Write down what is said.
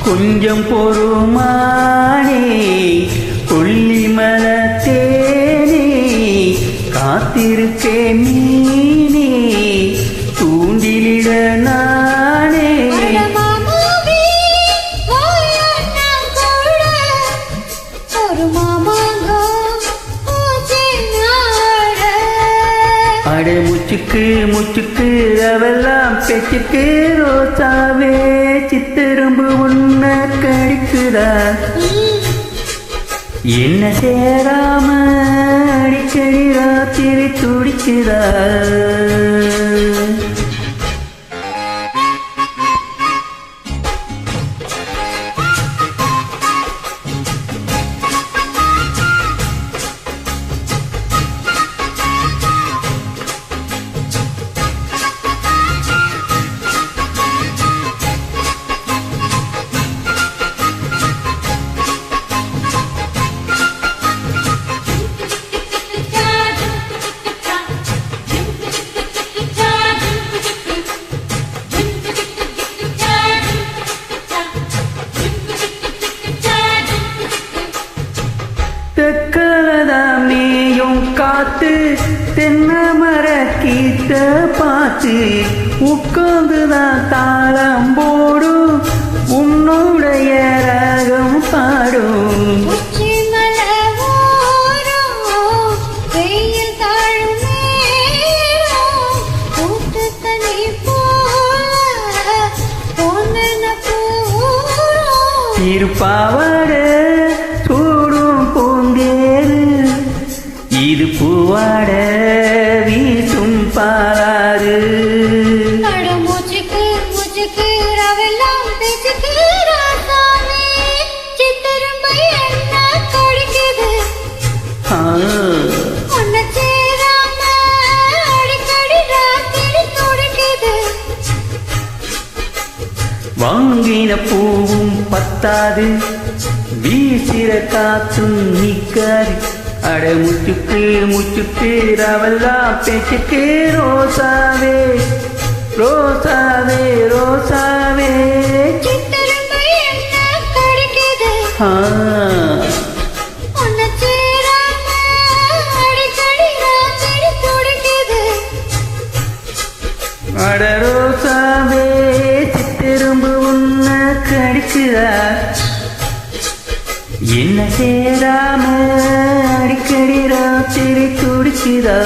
கொஞ்சம் பொறுமானே கொல்லிமலத்தேனே காத்திருக்கே மீனே தூண்டிலிட நானே அட முச்சுக்கு முச்சுக்கு அவெல்லாம் பேச்சுக்கு ரோசாவே சித்தரும்பு உன்ன கடிக்குதா என்ன சேராம அடிக்கடி ராத்திரி துடிக்குதா தெக்கலதாமேயும் காத்து தென்னமர கீத்த பார்த்து உட்கார்ந்துதான் தாளம் போடும் உன்னுடைய ராகம் பாடும் இருப்பாவாட சூடும் பூந்தேரு இது பூவாட வீசும் பாராறு மூச்சுக்கு மூச்சுக்கு ரவெல்லாம் பேச்சுக்கு ராசாவே சித்தரும்பு என்ன கடிக்குது உன்னை சேராம அடிக்கடி ராத்திரி துடிக்குது வாங்கின பூவும் பத்தாது வீசிற காத்தும் நிக்காது அட முச்சுக்கு முச்சுக்கு ரவெல்லாம் பேச்சுக்கு ரோசாவே ரோசாவே ரோசாவே சித்தரும்பு என்ன கடிக்குது உன்னை சேராம அடிக்கடி ராத்திரி துடிக்குது அட ரோசாவே சித்தரும்பு உன்ன கடிக்குதா என்ன சேராம அடிக்கடி ராத்திரி துடிக்குதா